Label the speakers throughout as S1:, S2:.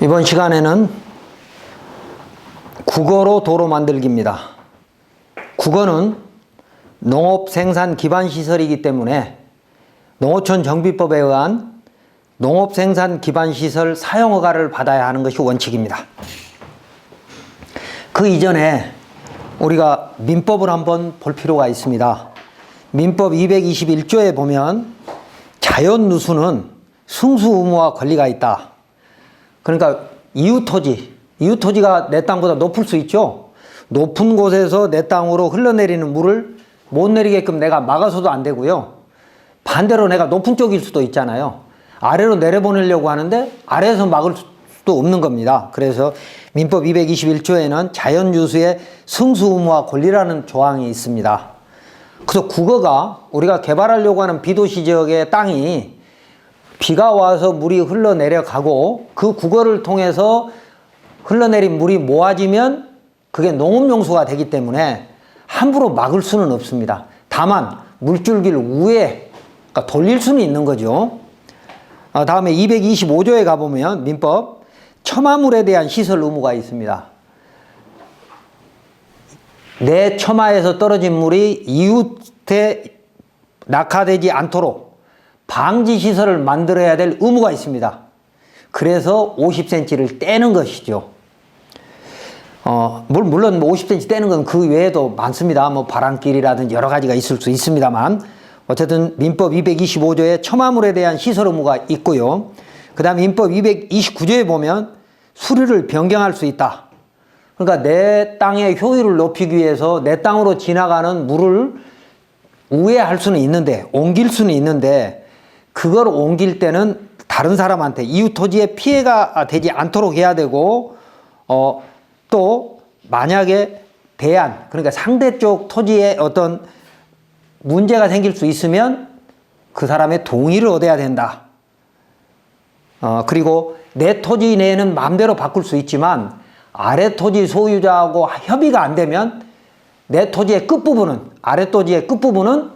S1: 이번 시간에는 국어로 도로 만들기입니다. 국어는 농업 생산 기반 시설이기 때문에 농어촌 정비법에 의한 농업 생산 기반 시설 사용 허가를 받아야 하는 것이 원칙입니다. 그 이전에 우리가 민법을 한번 볼 필요가 있습니다. 민법 221조에 보면 자연누수는 승수 의무와 권리가 있다. 그러니까 이웃토지가 내 땅보다 높을 수 있죠. 높은 곳에서 내 땅으로 흘러내리는 물을 못 내리게끔 내가 막아서도 안 되고요. 반대로 내가 높은 쪽일 수도 있잖아요. 아래로 내려보내려고 하는데 아래에서 막을 수도 없는 겁니다. 그래서 민법 221조에는 자연유수의 승수 의무와 권리라는 조항이 있습니다. 그래서 국어가 우리가 개발하려고 하는 비도시 지역의 땅이 비가 와서 물이 흘러내려가고 그 국어를 통해서 흘러내린 물이 모아지면 그게 농업용수가 되기 때문에 함부로 막을 수는 없습니다. 다만 물줄기를 우에 그러니까 돌릴 수는 있는 거죠. 다음에 225조에 가보면 민법 처마물에 대한 시설 의무가 있습니다. 내 처마에서 떨어진 물이 이웃에 낙하되지 않도록 방지시설을 만들어야 될 의무가 있습니다. 그래서 50cm를 떼는 것이죠. 물론 50cm 떼는 건 그 외에도 많습니다. 바람길이라든지 여러 가지가 있을 수 있습니다만 어쨌든 민법 225조에 처마물에 대한 시설 의무가 있고요. 그 다음에 민법 229조에 보면 수류를 변경할 수 있다. 그러니까 내 땅의 효율을 높이기 위해서 내 땅으로 지나가는 물을 우회할 수는 있는데 옮길 수는 있는데 그걸 옮길 때는 다른 사람한테 이웃 토지에 피해가 되지 않도록 해야 되고 또 만약에 대안 그러니까 상대쪽 토지에 어떤 문제가 생길 수 있으면 그 사람의 동의를 얻어야 된다. 그리고 내 토지 내에는 마음대로 바꿀 수 있지만 아래 토지 소유자하고 협의가 안 되면 내 토지의 끝부분은 아래 토지의 끝부분은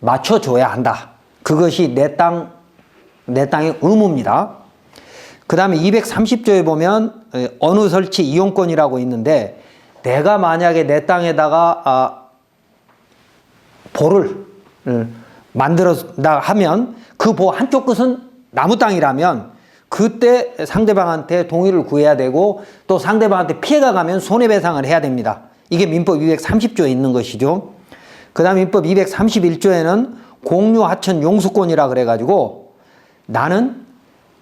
S1: 맞춰줘야 한다. 그것이 내 땅의 의무입니다. 그 다음에 230조에 보면 어느 설치 이용권이라고 있는데 내가 만약에 내 땅에다가 보를 만들었다 하면 그 보 한쪽 끝은 나무 땅이라면 그때 상대방한테 동의를 구해야 되고 또 상대방한테 피해가 가면 손해배상을 해야 됩니다. 이게 민법 230조에 있는 것이죠. 그 다음에 민법 231조에는 공유 하천 용수권이라 그래가지고 나는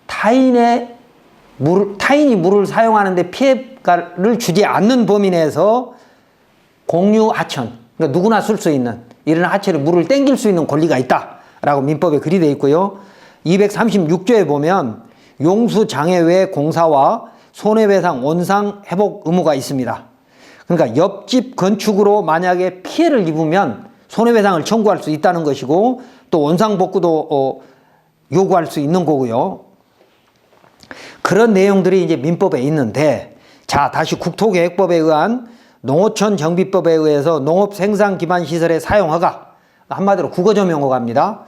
S1: 타인이 물을 사용하는데 피해를 주지 않는 범위 내에서 공유 하천, 그러니까 누구나 쓸 수 있는 이런 하천에 물을 땡길 수 있는 권리가 있다라고 민법에 글이 되어 있고요. 236조에 보면 용수 장애 외 공사와 손해배상 원상 회복 의무가 있습니다. 그러니까 옆집 건축으로 만약에 피해를 입으면 손해배상을 청구할 수 있다는 것이고 또 원상복구도 요구할 수 있는 거고요. 그런 내용들이 이제 민법에 있는데 자 다시 국토계획법에 의한 농어촌 정비법에 의해서 농업 생산 기반 시설의 사용 허가 한마디로 국어 점용 허가입니다.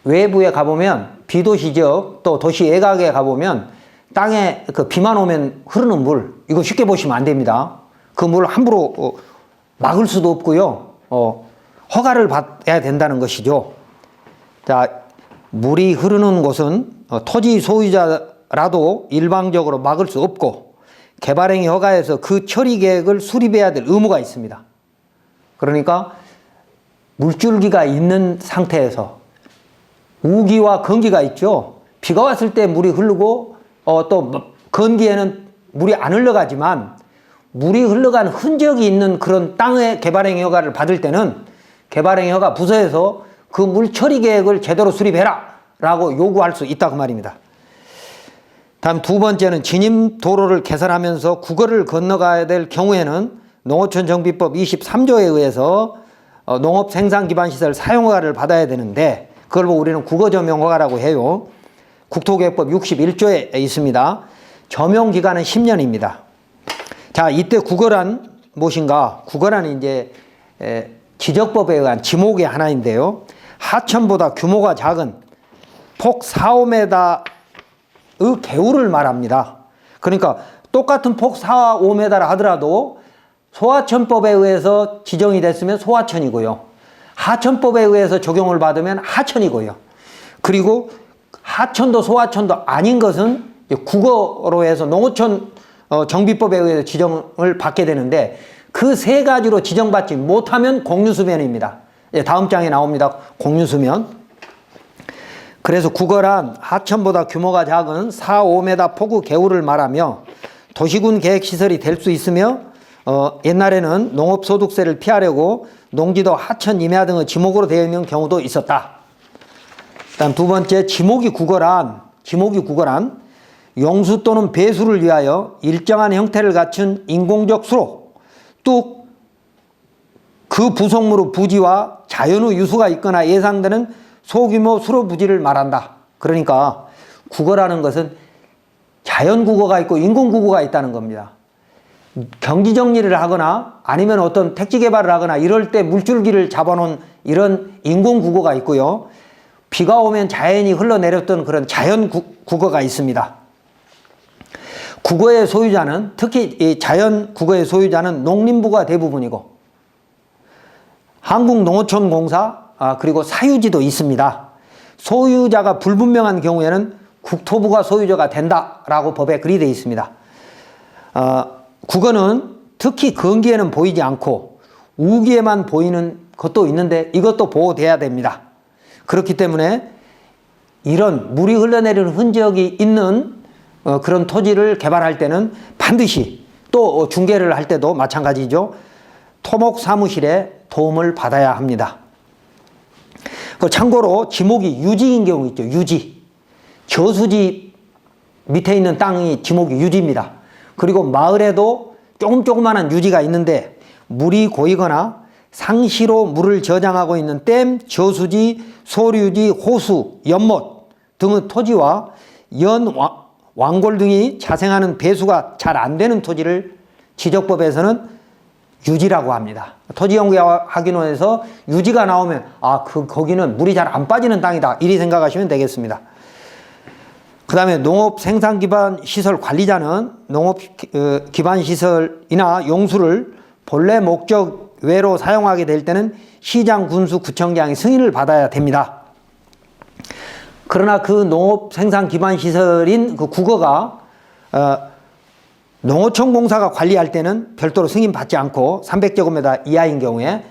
S1: 외부에 가보면 비도시 지역 또 도시 외곽에 가보면 땅에 그 비만 오면 흐르는 물 이거 쉽게 보시면 안 됩니다. 그 물 함부로 막을 수도 없고요. 허가를 받아야 된다는 것이죠. 자, 물이 흐르는 곳은 토지 소유자라도 일방적으로 막을 수 없고 개발행위 허가에서 그 처리 계획을 수립해야 될 의무가 있습니다. 그러니까 물줄기가 있는 상태에서 우기와 건기가 있죠. 비가 왔을 때 물이 흐르고 또 건기에는 물이 안 흘러가지만 물이 흘러간 흔적이 있는 그런 땅의 개발행위 허가를 받을 때는 개발행위 허가 부서에서 그 물 처리 계획을 제대로 수립해라 라고 요구할 수 있다 그 말입니다. 다음 두 번째는 진입 도로를 개설하면서 국어를 건너가야 될 경우에는 농어촌 정비법 23조에 의해서 농업 생산 기반 시설 사용 허가를 받아야 되는데 그걸 보고 우리는 국어 점용 허가라고 해요. 국토계획법 61조에 있습니다. 점용 기간은 10년입니다. 자, 이때 국어란 무엇인가? 국어란 이제 지적법에 의한 지목의 하나인데요. 하천보다 규모가 작은 폭 4, 5m 개우를 말합니다. 그러니까 똑같은 폭 4, 5m라 하더라도 소하천법에 의해서 지정이 됐으면 소하천이고요. 하천법에 의해서 적용을 받으면 하천이고요. 그리고 하천도 소하천도 아닌 것은 국어로 해서 농어촌 정비법에 의해서 지정을 받게 되는데 그 세 가지로 지정받지 못하면 공유수면입니다. 다음 장에 나옵니다. 공유수면. 그래서 국어란 하천보다 규모가 작은 4, 5m 폭우 개우를 말하며 도시군 계획시설이 될 수 있으며 옛날에는 농업소득세를 피하려고 농지도 하천, 임야 등의 지목으로 되어 있는 경우도 있었다. 다음 두 번째, 지목이 국어란 용수 또는 배수를 위하여 일정한 형태를 갖춘 인공적 수로 또 그 부속물의 부지와 자연의 유수가 있거나 예상되는 소규모 수로 부지를 말한다. 그러니까 국어라는 것은 자연국어가 있고 인공국어가 있다는 겁니다. 경지정리를 하거나 아니면 어떤 택지 개발을 하거나 이럴 때 물줄기를 잡아놓은 이런 인공국어가 있고요. 비가 오면 자연이 흘러내렸던 그런 자연국어가 있습니다. 국어의 소유자는 특히 이 자연국어의 소유자는 농림부가 대부분이고 한국농어촌공사 그리고 사유지도 있습니다. 소유자가 불분명한 경우에는 국토부가 소유자가 된다라고 법에 그리 되어 있습니다. 국어는 특히 건기에는 보이지 않고 우기에만 보이는 것도 있는데 이것도 보호돼야 됩니다. 그렇기 때문에 이런 물이 흘러내리는 흔적이 있는 그런 토지를 개발할 때는 반드시 또 중개를 할 때도 마찬가지죠. 토목사무실의 도움을 받아야 합니다. 참고로 지목이 유지인 경우 있죠. 유지. 저수지 밑에 있는 땅이 지목이 유지입니다. 그리고 마을에도 조그만한 유지가 있는데 물이 고이거나 상시로 물을 저장하고 있는 댐, 저수지, 소류지, 호수, 연못 등의 토지와 왕골 등이 자생하는 배수가 잘 안 되는 토지를 지적법에서는 유지라고 합니다. 토지연구학위원회에서 유지가 나오면 거기는 물이 잘 안 빠지는 땅이다 이리 생각하시면 되겠습니다. 그 다음에 농업생산기반시설 관리자는 농업기반시설이나 용수를 본래 목적 외로 사용하게 될 때는 시장, 군수, 구청장의 승인을 받아야 됩니다. 그러나 그 농업생산기반시설인 그 국어가 농어촌공사가 관리할 때는 별도로 승인받지 않고 300제곱미터 이하인 경우에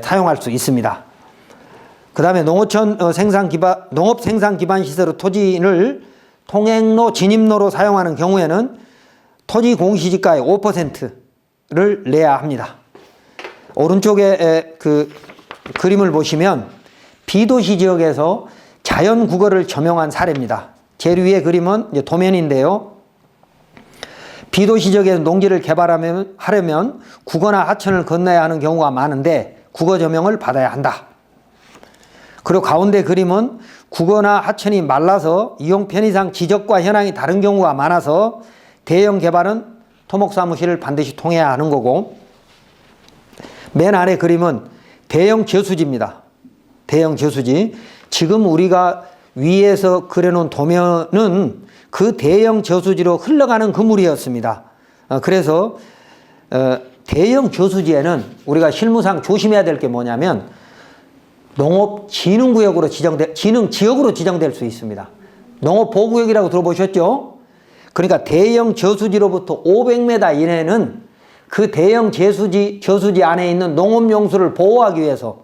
S1: 사용할 수 있습니다. 그 다음에 농업생산기반시설의 토지를 통행로, 진입로로 사용하는 경우에는 토지 공시지가의 5%를 내야 합니다. 오른쪽에 그 그림을 보시면 비도시 지역에서 자연국어를 점용한 사례입니다. 제일 위에 그림은 이제 도면인데요. 비도시 지역에서 농지를 개발하려면 국어나 하천을 건너야 하는 경우가 많은데 국어 점용을 받아야 한다. 그리고 가운데 그림은 국어나 하천이 말라서 이용 편의상 지적과 현황이 다른 경우가 많아서 대형 개발은 토목사무실을 반드시 통해야 하는 거고, 맨 아래 그림은 대형 저수지입니다. 대형 저수지. 지금 우리가 위에서 그려놓은 도면은 그 대형 저수지로 흘러가는 그 물이었습니다. 그래서 대형 저수지에는 우리가 실무상 조심해야 될 게 뭐냐면 농업진흥구역으로 진흥지역으로 지정될 수 있습니다. 농업보호구역이라고 들어보셨죠? 그러니까 대형 저수지로부터 500m 이내는 그 대형 저수지 안에 있는 농업용수를 보호하기 위해서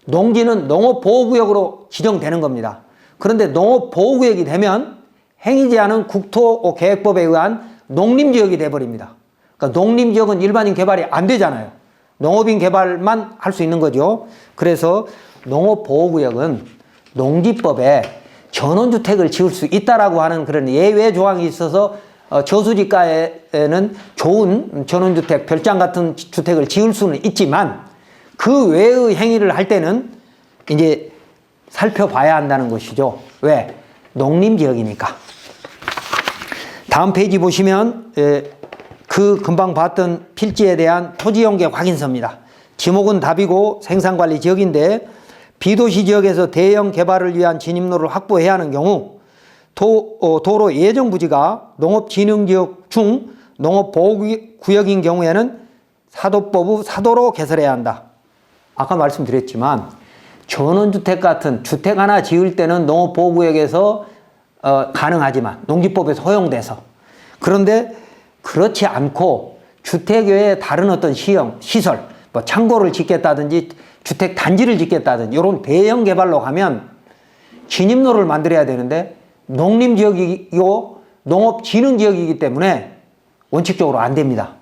S1: 농지는 농업보호구역으로 지정되는 겁니다. 그런데 농업보호구역이 되면 행위제한은 국토계획법에 의한 농림지역이 돼버립니다. 그러니까 농림지역은 일반인 개발이 안 되잖아요. 농업인 개발만 할 수 있는 거죠. 그래서 농업보호구역은 농지법에 전원주택을 지을 수 있다라고 하는 그런 예외 조항이 있어서 저수지가에는 좋은 전원주택, 별장 같은 주택을 지을 수는 있지만 그 외의 행위를 할 때는 이제 살펴봐야 한다는 것이죠. 왜? 농림지역이니까. 다음 페이지 보시면 그 금방 봤던 필지에 대한 토지용계 확인서입니다. 지목은 답이고 생산관리 지역인데 비도시 지역에서 대형 개발을 위한 진입로를 확보해야 하는 경우 도로 예정부지가 농업진흥지역 중 농업보호구역인 경우에는 사도법의 사도로 개설해야 한다. 아까 말씀드렸지만 전원주택 같은 주택 하나 지을 때는 농업보호구역에서 가능하지만 농지법에서 허용돼서, 그런데 그렇지 않고 주택 외에 다른 어떤 시설, 뭐 창고를 짓겠다든지 주택 단지를 짓겠다든지 이런 대형 개발로 가면 진입로를 만들어야 되는데 농림지역이고 농업진흥지역이기 때문에 원칙적으로 안 됩니다.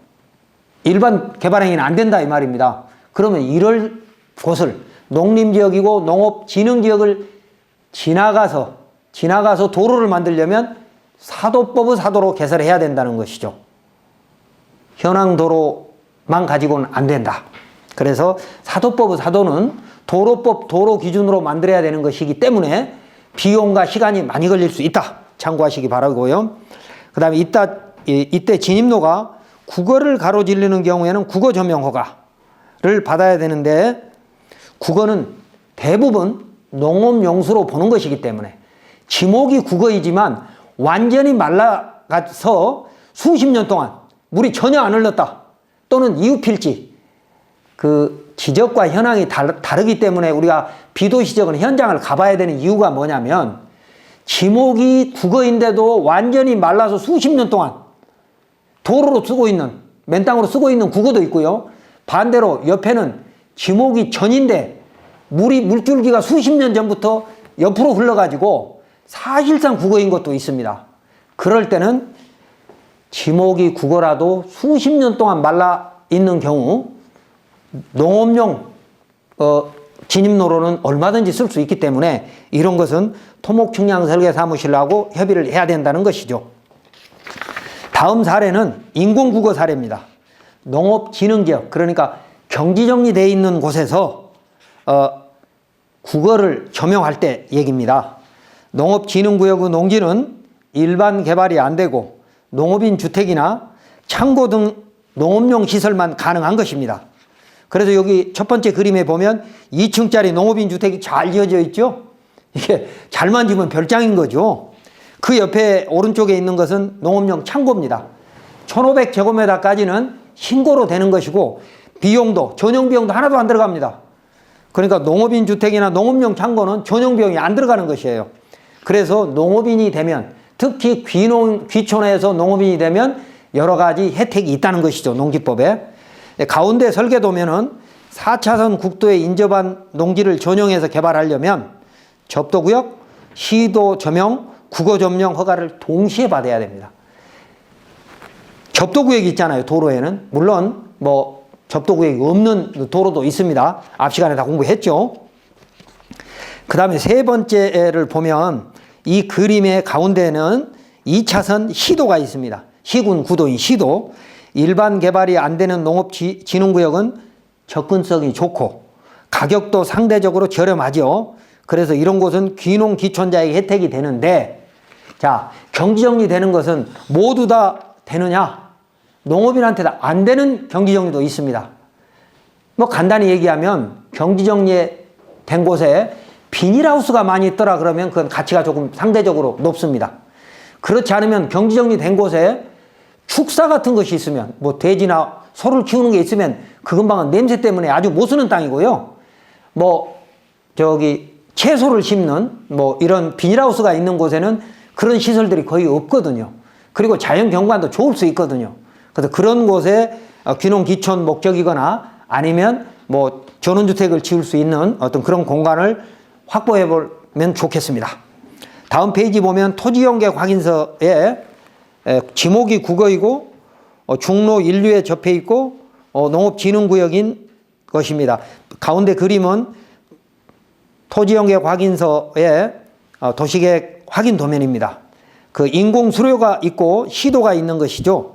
S1: 일반 개발행위는 안 된다 이 말입니다. 그러면 이럴 곳을 농림지역이고 농업진흥지역을 지나가서 도로를 만들려면 사도법의 사도로 개설해야 된다는 것이죠. 현황 도로만 가지고는 안 된다. 그래서 사도법의 사도는 도로법 도로 기준으로 만들어야 되는 것이기 때문에 비용과 시간이 많이 걸릴 수 있다. 참고하시기 바라고요. 그 다음에 이때 진입로가 국어를 가로질르는 경우에는 국어 전용 허가를 받아야 되는데, 국어는 대부분 농업용수로 보는 것이기 때문에 지목이 국어이지만 완전히 말라가서 수십 년 동안 물이 전혀 안 흘렀다, 또는 이웃필지, 그 지적과 현황이 다르기 때문에 우리가 비도시적은 현장을 가봐야 되는 이유가 뭐냐면, 지목이 국어인데도 완전히 말라서 수십 년 동안 도로로 쓰고 있는, 맨 땅으로 쓰고 있는 국어도 있고요. 반대로 옆에는 지목이 전인데 물줄기가 수십 년 전부터 옆으로 흘러가지고 사실상 국어인 것도 있습니다. 그럴 때는 지목이 국어라도 수십 년 동안 말라 있는 경우 농업용 진입로로는 얼마든지 쓸 수 있기 때문에 이런 것은 토목측량설계사무실하고 협의를 해야 된다는 것이죠. 다음 사례는 인공국어 사례입니다. 농업진흥지역, 그러니까 경지정리되어 있는 곳에서 국어를 점용할 때 얘기입니다. 농업진흥구역의 농지는 일반 개발이 안 되고 농업인 주택이나 창고 등 농업용 시설만 가능한 것입니다. 그래서 여기 첫 번째 그림에 보면 2층짜리 농업인 주택이 잘 이어져 있죠. 이게 잘만 지면 별장인 거죠. 그 옆에 오른쪽에 있는 것은 농업용 창고입니다. 1500제곱미터까지는 신고로 되는 것이고 비용도, 전용 비용도 하나도 안 들어갑니다. 그러니까 농업인 주택이나 농업용 창고는 전용 비용이 안 들어가는 것이에요. 그래서 농업인이 되면, 특히 귀촌에서 농업인이 되면 여러 가지 혜택이 있다는 것이죠. 농지법에. 가운데 설계도면은 4차선 국도에 인접한 농지를 전용해서 개발하려면 접도구역, 시도 점용, 국어 점용 허가를 동시에 받아야 됩니다. 접도구역이 있잖아요. 도로에는. 물론 뭐 접도구역이 없는 도로도 있습니다. 앞 시간에 다 공부했죠. 그 다음에 세 번째를 보면 이 그림의 가운데는 2차선 시도가 있습니다. 시군 구도인 시도. 일반 개발이 안 되는 농업진흥구역은 접근성이 좋고 가격도 상대적으로 저렴하죠. 그래서 이런 곳은 귀농 귀촌자에게 혜택이 되는데, 자, 경지정리 되는 것은 모두 다 되느냐? 농업인한테 안 되는 경지정리도 있습니다. 뭐 간단히 얘기하면 경지정리 된 곳에 비닐하우스가 많이 있더라 그러면 그건 가치가 조금 상대적으로 높습니다. 그렇지 않으면 경지정리 된 곳에 축사 같은 것이 있으면, 뭐 돼지나 소를 키우는 게 있으면 그 근방은 냄새 때문에 아주 못 쓰는 땅이고요. 뭐 채소를 심는 뭐 이런 비닐하우스가 있는 곳에는 그런 시설들이 거의 없거든요. 그리고 자연 경관도 좋을 수 있거든요. 그래서 그런 곳에 귀농 귀촌 목적이거나 아니면 뭐 전원주택을 지을 수 있는 어떤 그런 공간을 확보해 보면 좋겠습니다. 다음 페이지 보면 토지용객 확인서에 지목이 국어이고 중로 인류에 접해 있고 농업진흥구역인 것입니다. 가운데 그림은 토지용객 확인서에 도시계획 확인 도면입니다. 그 인공수로가 있고 시도가 있는 것이죠.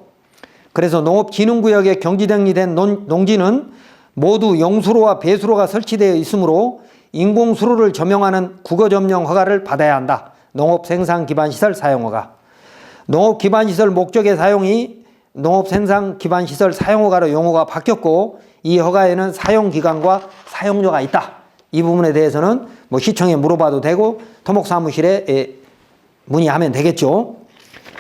S1: 그래서 농업진흥구역에 경지정리된 농지는 모두 용수로와 배수로가 설치되어 있으므로 인공수로를 점용하는 국어점용 허가를 받아야 한다. 농업생산기반시설 사용허가. 농업기반시설 목적의 사용이 농업생산기반시설 사용허가로 용어가 바뀌었고 이 허가에는 사용기간과 사용료가 있다. 이 부분에 대해서는 뭐 시청에 물어봐도 되고 토목사무실에 문의하면 되겠죠.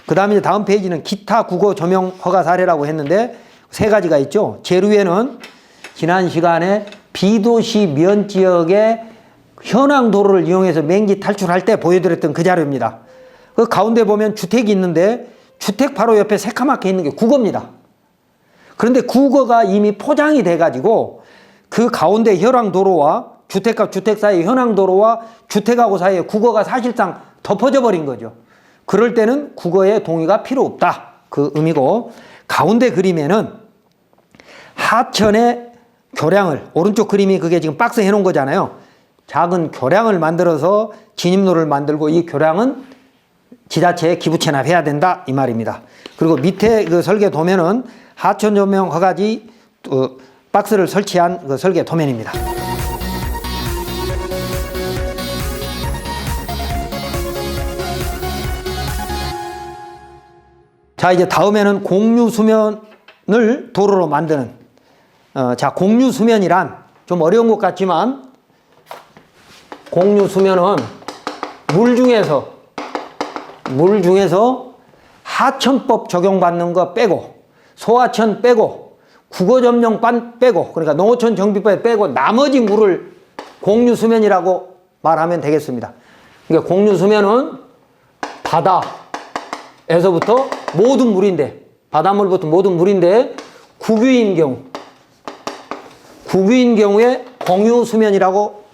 S1: 그 다음에 다음 페이지는 기타 국어 조명 허가 사례라고 했는데 세 가지가 있죠. 제일 위에는 지난 시간에 비도시 면지역의 현황 도로를 이용해서 맹지 탈출할 때 보여드렸던 그 자료입니다. 그 가운데 보면 주택이 있는데 주택 바로 옆에 새카맣게 있는 게 국어입니다. 그런데 국어가 이미 포장이 돼가지고 그 가운데 현황 도로와 주택과 주택 사이 현황 도로와 주택하고 사이에 국어가 사실상 덮어져 버린 거죠. 그럴 때는 국어의 동의가 필요 없다. 그 의미고, 가운데 그림에는 하천의 교량을, 오른쪽 그림이 그게 지금 박스 해놓은 거잖아요. 작은 교량을 만들어서 진입로를 만들고 이 교량은 지자체에 기부 체납해야 된다 이 말입니다. 그리고 밑에 그 설계 도면은 하천 조명 허가지 박스를 설치한 그 설계 도면입니다. 자, 이제 다음에는 공유 수면을 도로로 만드는 자, 공유 수면이란 좀 어려운 것 같지만 공유 수면은 물 중에서 하천법 적용받는 거 빼고 소하천 빼고 국어점령 빼고 그러니까 농어촌 정비법에 빼고 나머지 물을 공유 수면이라고 말하면 되겠습니다. 그러니까 공유 수면은 바다에서부터 모든 물인데 바닷물부터 모든 물인데 국유인 경우에 공유 수면이라고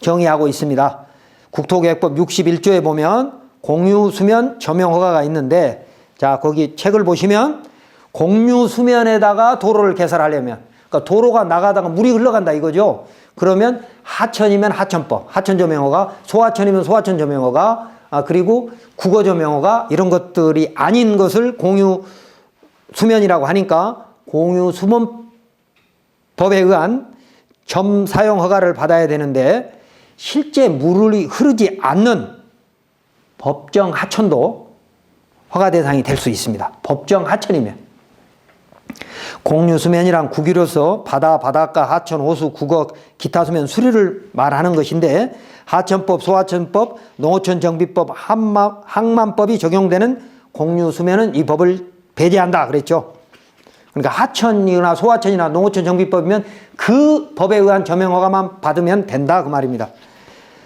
S1: 정의하고 있습니다. 국토계획법 61조에 보면 공유 수면 점용 허가가 있는데 자, 거기 책을 보시면 공유 수면에다가 도로를 개설하려면 그러니까 도로가 나가다가 물이 흘러간다 이거죠. 그러면 하천이면 하천법, 하천 점용 허가, 소하천이면 소하천 점용 허가, 그리고 국어 점용 허가 이런 것들이 아닌 것을 공유 수면이라고 하니까 공유 수문법에 의한 점 사용 허가를 받아야 되는데 실제 물이 흐르지 않는 법정 하천도 허가 대상이 될 수 있습니다. 법정 하천이면. 공유 수면이란 국유로서 바다, 바닷가, 하천, 호수, 국어, 기타 수면, 수리를 말하는 것인데 하천법, 소하천법, 농어촌 정비법, 항만법이 적용되는 공유 수면은 이 법을 배제한다 그랬죠. 그러니까 하천이나 소하천이나 농어촌 정비법이면 그 법에 의한 점용 허가만 받으면 된다 그 말입니다.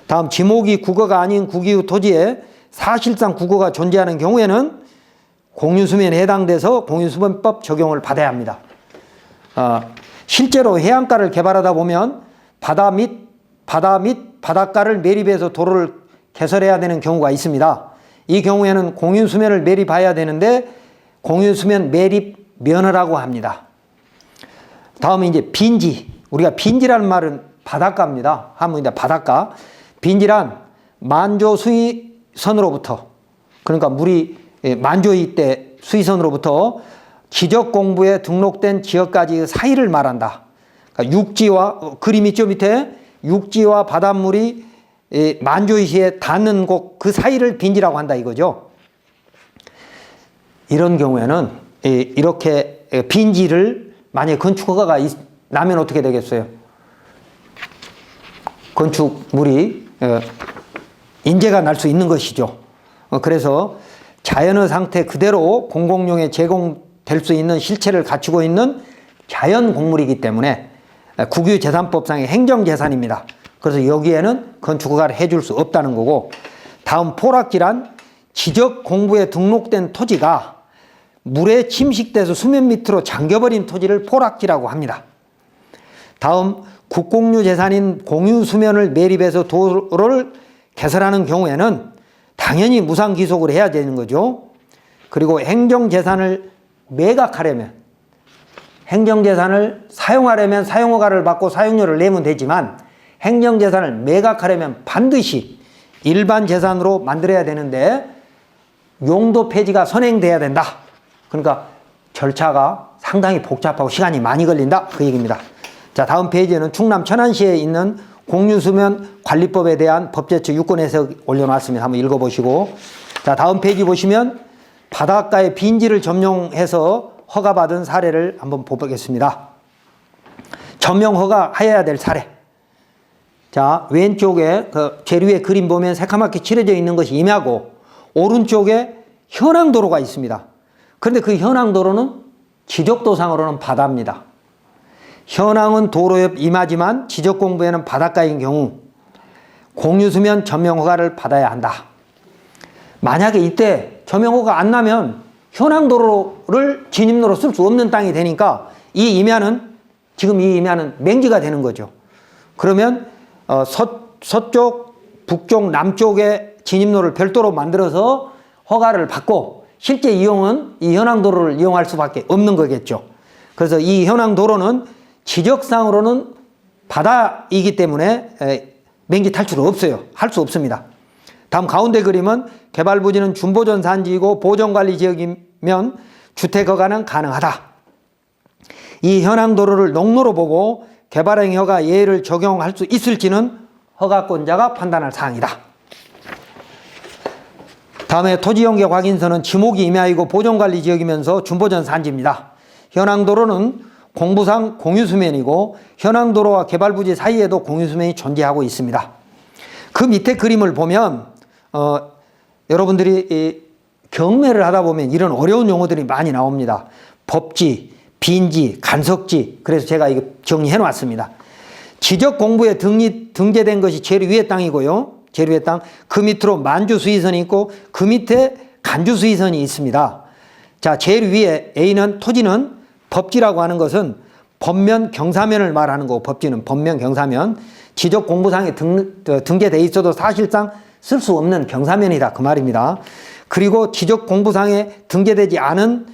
S1: 다음 지목이 국어가 아닌 국유 토지에 사실상 국어가 존재하는 경우에는 공유수면에 해당돼서 공유수면법 적용을 받아야 합니다. 실제로 해안가를 개발하다 보면 바다 및 바닷가를 매립해서 도로를 개설해야 되는 경우가 있습니다. 이 경우에는 공유수면을 매립해야 되는데 공유수면 매립 면허라고 합니다. 다음에 이제 빈지, 우리가 빈지라는 말은 바닷가입니다. 한문인데 바닷가. 빈지란 만조 수위선으로부터 그러니까 물이 만조이 때 수위선으로부터 지적 공부에 등록된 지역까지의 사이를 말한다. 그러니까 육지와 그림 있죠 밑에 육지와 바닷물이 만조이시에 닿는 곳 그 사이를 빈지라고 한다 이거죠. 이런 경우에는 이렇게 빈지를 만약에 건축허가가 나면 어떻게 되겠어요? 건축물이 인재가 날 수 있는 것이죠. 그래서 자연의 상태 그대로 공공용에 제공될 수 있는 실체를 갖추고 있는 자연공물이기 때문에 국유재산법상의 행정재산입니다. 그래서 여기에는 건축허가를 해줄 수 없다는 거고, 다음 포락지란 지적공부에 등록된 토지가 물에 침식돼서 수면 밑으로 잠겨버린 토지를 포락지라고 합니다. 다음 국공유 재산인 공유수면을 매립해서 도로를 개설하는 경우에는 당연히 무상기속을 해야 되는 거죠. 그리고 행정재산을 매각하려면, 행정재산을 사용하려면 사용허가를 받고 사용료를 내면 되지만 행정재산을 매각하려면 반드시 일반 재산으로 만들어야 되는데 용도 폐지가 선행돼야 된다. 그러니까 절차가 상당히 복잡하고 시간이 많이 걸린다 그 얘기입니다. 자, 다음 페이지에는 충남 천안시에 있는 공유수면 관리법에 대한 법제처 유권 해석 올려놨습니다. 한번 읽어보시고, 자, 다음 페이지 보시면 바닷가의 빈지를 점용해서 허가받은 사례를 한번 보겠습니다. 점용 허가해야 될 사례. 자, 왼쪽에 그 제일 위에 그림 보면 새카맣게 칠해져 있는 것이 임야고 오른쪽에 현황도로가 있습니다. 그런데 그 현황도로는 지적도상으로는 바다입니다. 현황은 도로 옆 임하지만 지적공부에는 바닷가인 경우 공유수면 전명허가를 받아야 한다. 만약에 이때 전명허가 안 나면 현황도로를 진입로로 쓸 수 없는 땅이 되니까 이 임야는 지금 이 임야는 맹지가 되는 거죠. 그러면 서쪽, 북쪽, 남쪽에 진입로를 별도로 만들어서 허가를 받고 실제 이용은 이 현황도로를 이용할 수밖에 없는 거겠죠. 그래서 이 현황도로는 지적상으로는 바다이기 때문에 맹지 탈출은 없어요. 할 수 없습니다. 다음 가운데 그림은 개발부지는 준보전 산지이고 보전관리지역이면 주택허가는 가능하다. 이 현황도로를 농로로 보고 개발행 허가 예외를 적용할 수 있을지는 허가권자가 판단할 사항이다. 다음에 토지연계 확인서는 지목이 임야이고 보전관리지역이면서 준보전 산지입니다. 현황도로는 공부상 공유수면이고 현황도로와 개발부지 사이에도 공유수면이 존재하고 있습니다. 그 밑에 그림을 보면 여러분들이 경매를 하다 보면 이런 어려운 용어들이 많이 나옵니다. 법지, 빈지, 간석지. 그래서 제가 이거 정리해 놨습니다. 지적공부에 등재된 것이 제일 위의 땅이고요. 제일 위의 땅. 그 밑으로 만주수의선이 있고 그 밑에 간주수의선이 있습니다. 자, 제일 위에 A는 토지는 법지라고 하는 것은 법면 경사면을 말하는 거고 법지는 법면 경사면. 지적공부상에 등재돼 있어도 사실상 쓸 수 없는 경사면이다. 그 말입니다. 그리고 지적공부상에 등재되지 않은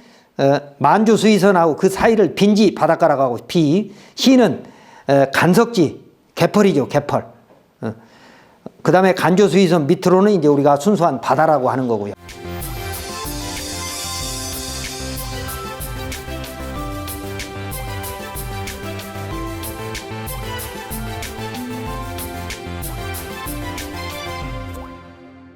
S1: 만주수의선하고 그 사이를 빈지 바닷가라고 하고 B, C는 간석지, 개펄이죠. 개펄. 그 다음에 간주수의선 밑으로는 이제 우리가 순수한 바다라고 하는 거고요.